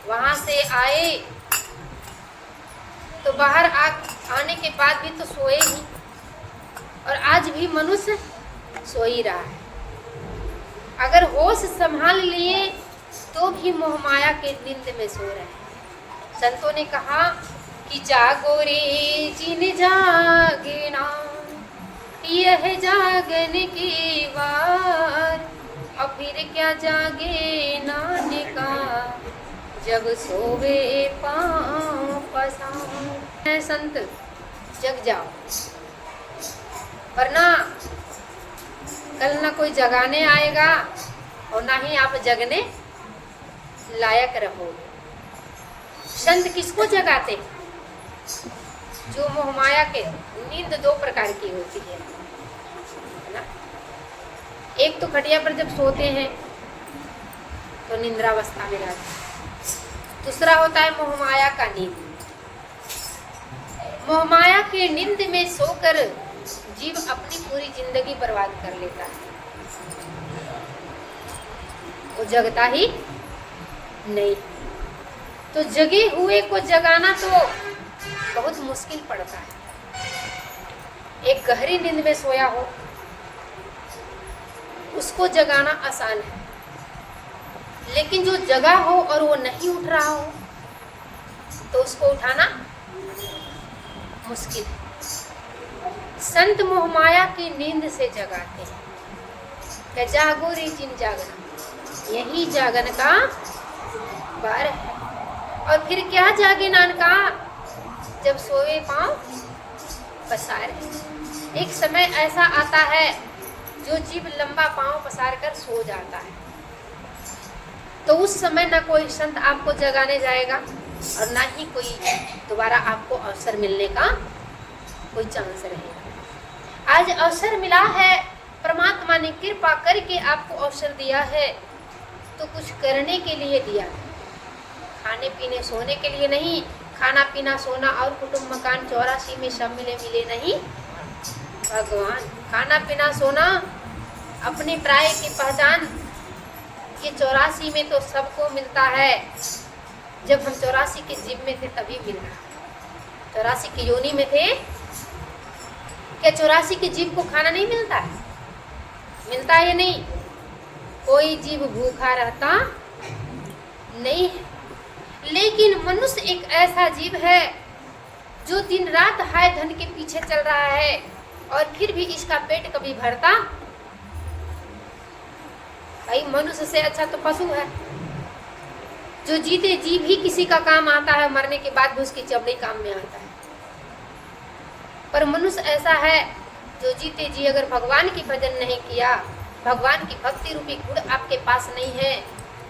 वहां से आए तो बाहर आने के बाद भी तो सोए ही, और आज भी मनुष्य सो ही रहा है। अगर होश संभाल लिए तो भी मोहमाया के नींद में सो रहे हैं। संतों ने कहा कि जागो रे जिन जागे ना, यह जागन की बार, और फिर क्या जागे नाने का, जब सोवे पाँव पसार। संत जग जाओ, वरना कल ना कोई जगाने आएगा और ना ही आप जगने लायक रहोगे। संत किसको जगाते हैं? जो मोहमाया के नींद दो प्रकार की होती है ना। एक तो खटिया पर जब सोते हैं तो निंद्रावस्था में रहते हैं। दूसरा होता है मोहमाया का नींद। मोहमाया के नींद में सोकर जीव अपनी पूरी जिंदगी बर्बाद कर लेता है, वो जगता ही नहीं। तो जगे हुए को जगाना तो बहुत मुश्किल पड़ता है। एक गहरी नींद में सोया हो उसको जगाना आसान है, लेकिन जो जगा हो और वो नहीं उठ रहा हो तो उसको उठाना मुश्किल है। संत मोहमाया की नींद से जगाते हैं कि जागो रे जिन जागना, यही जागन का बार है। और फिर क्या जागे नान का, जब सोए पाँव पसारे। एक समय ऐसा आता है जो जीव लंबा पाँव पसार कर सो जाता है, तो उस समय ना कोई संत आपको जगाने जाएगा और ना ही कोई दोबारा आपको अवसर मिलने का कोई चांस रहेगा। आज अवसर मिला है, परमात्मा ने कृपा करके आपको अवसर दिया है, तो कुछ करने के लिए दिया है, खाने पीने सोने के लिए नहीं। खाना पीना सोना और कुटुंब मकान 84 में सब मिले मिले नहीं भगवान। खाना पीना सोना अपने प्राय की पहचान, ये 84 में तो सबको मिलता है। जब हम 84 के जीव में थे तभी मिल रहा, 84 की योनि में थे, क्या 84 के जीव को खाना नहीं मिलता है? मिलता है या नहीं? कोई जीव भूखा रहता नहीं है। लेकिन मनुष्य एक ऐसा जीव है जो दिन रात हाय धन के पीछे चल रहा है और फिर भी इसका पेट कभी भरता। भाई मनुष्य से अच्छा तो पशु है, जो जीते जी भी किसी का काम आता है, मरने के बाद भी उसकी चमड़ी काम में आता है। पर मनुष्य ऐसा है जो जीते जी अगर भगवान की भजन नहीं किया, भगवान की भक्ति रूपी गुण आपके पास नहीं है,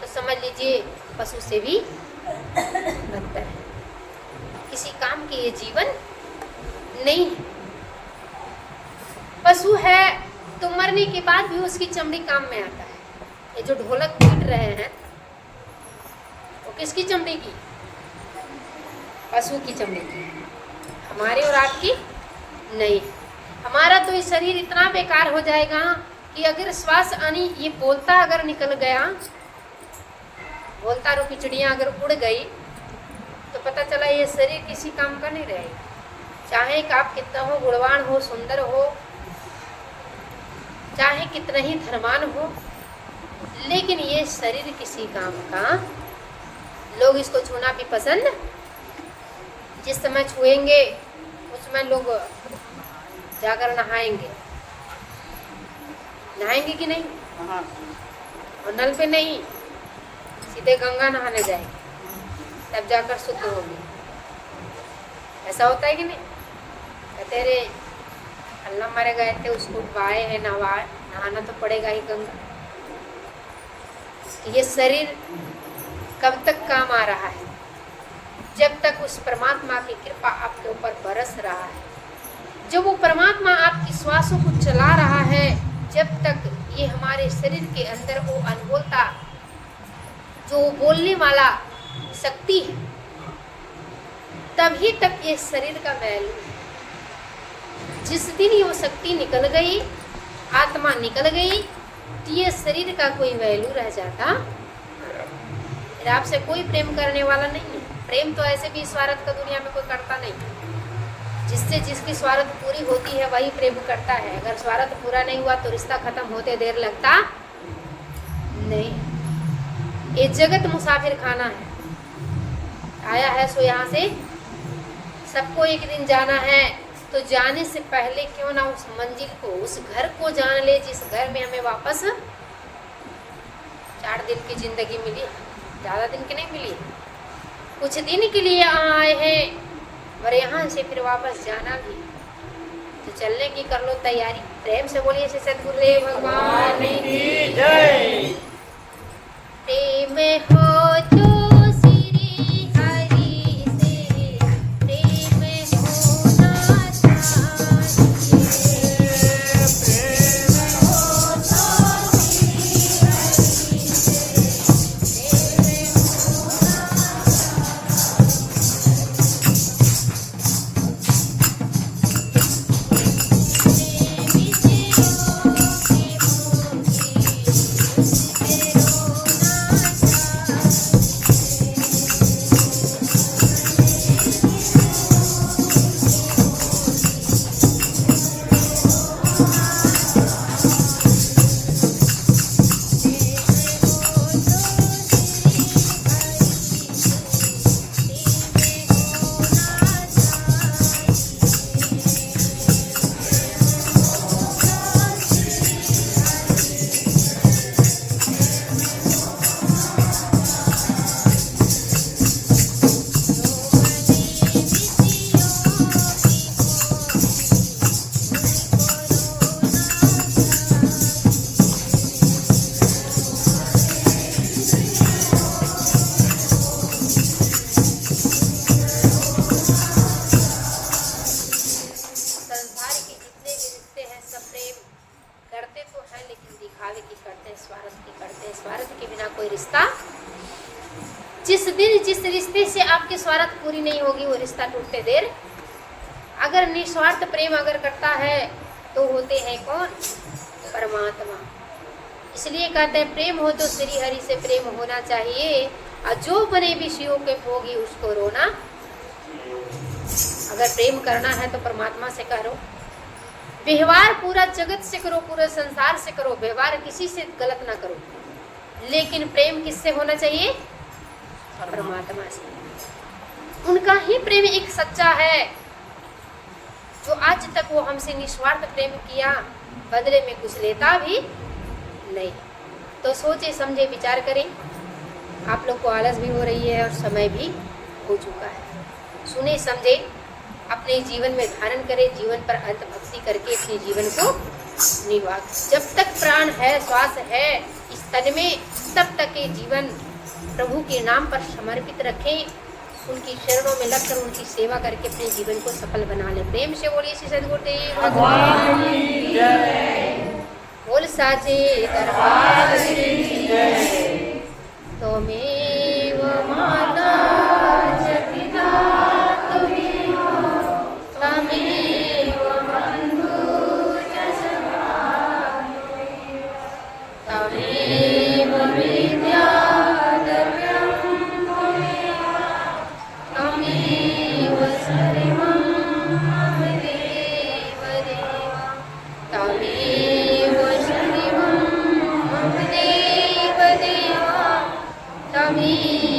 तो समझ लीजिए पशु से भी बदतर है, किसी काम की ये जीवन नहीं है। पशु है तो मरने के बाद भी उसकी चमड़ी काम में आता है। ये जो ढोलक पीट रहे हैं वो किसकी चमड़ी की? पशु की चमड़ी की, हमारी और आपकी नहीं। हमारा तो ये शरीर इतना बेकार हो जाएगा कि अगर श्वास आनी, ये बोलता अगर निकल गया, बोलता रूपी चिड़िया अगर उड़ गई तो पता चला ये शरीर किसी काम का नहीं रहेगा। चाहे कि आप कितना हो गुणवान हो, सुंदर हो, चाहे कितना ही धर्मान हो, लेकिन ये शरीर किसी काम का। लोग इसको छूना भी पसंद, जिस समय छुएंगे उस समय लोग जाकर नहाएंगे। नहाएंगे कि नहीं? और नल पे नहीं, सीधे गंगा नहाने जाएंगे, तब जाकर शुद्ध होगी। ऐसा होता है कि नहीं? कहते रे अल्लाह मारे गए थे, उसको उठवाए हैं, नहाना तो पड़ेगा ही गंगा। ये शरीर कब तक काम आ रहा है? जब तक उस परमात्मा की कृपा आपके ऊपर बरस रहा है, जब वो परमात्मा आपकी श्वासों को चला रहा है, जब तक ये हमारे शरीर के अंदर वो अनबोलता जो बोलने वाला शक्ति है, तभी तक ये शरीर का वैल्यू है। जिस दिन ये वो शक्ति निकल गई, आत्मा निकल गई, तो ये शरीर का कोई वैल्यू रह जाता फिर आपसे कोई प्रेम करने वाला नहीं है। प्रेम तो ऐसे भी स्वार्थ का दुनिया में कोई करता नहीं। जिससे जिसकी स्वार्थ पूरी होती है वही प्रेम करता है। अगर स्वार्थ पूरा नहीं हुआ तो रिश्ता खत्म होते देर लगता नहीं। ये जगत मुसाफिर खाना है, आया है सो यहाँ से सबको एक दिन जाना है। तो जाने से पहले क्यों ना उस मंजिल को, उस घर को जान ले जिस घर में हमें वापस 4 दिन की जिंदगी मिली, ज़्यादा दिन की नहीं मिली, कुछ दिन के लिए यहाँ आए हैं और यहाँ से फिर वापस जाना भी। तो चलने की कर लो तैयारी। प्रेम से बोलिए श्री सद्गुरुदेव भगवान की जय। प्रेम हो तो जिस रिश्ते से आपकी स्वार्थ पूरी नहीं होगी वो रिश्ता टूटते देर। अगर निस्वार्थ प्रेम अगर करता है तो होते हैं कौन? परमात्मा। इसलिए कहते हैं प्रेम हो तो श्री हरि से प्रेम होना चाहिए, और जो बने विषयों के भोगी उसको रोना। अगर प्रेम करना है तो परमात्मा से करो। व्यवहार पूरा जगत से करो, पूरे संसार से करो, व्यवहार किसी से गलत ना करो, लेकिन प्रेम किससे होना चाहिए? परमात्मा से। उनका ही प्रेम एक सच्चा है, जो आज तक वो हमसे निस्वार्थ प्रेम किया, बदले में कुछ लेता भी नहीं। तो सोचे समझे विचार करें। आप लोग को आलस भी हो रही है और समय भी हो चुका है। सुने समझे, अपने जीवन में धारण करें, जीवन पर अंत भक्ति करके अपने जीवन को निर्वाह। जब तक प्राण है, श्वास है इस तन में, तब तक ये जीवन प्रभु के नाम पर समर्पित रखें। उनकी शरणों में लगकर उनकी सेवा करके अपने जीवन को सफल बना लें। प्रेम से बोलिए श्री सद्गुरुदेव भगवान की जय। बोल साचे दरबार की जय। त्वमेव माता च पिता त्वमेव बन्धु च सखा त्वमेव विद्या me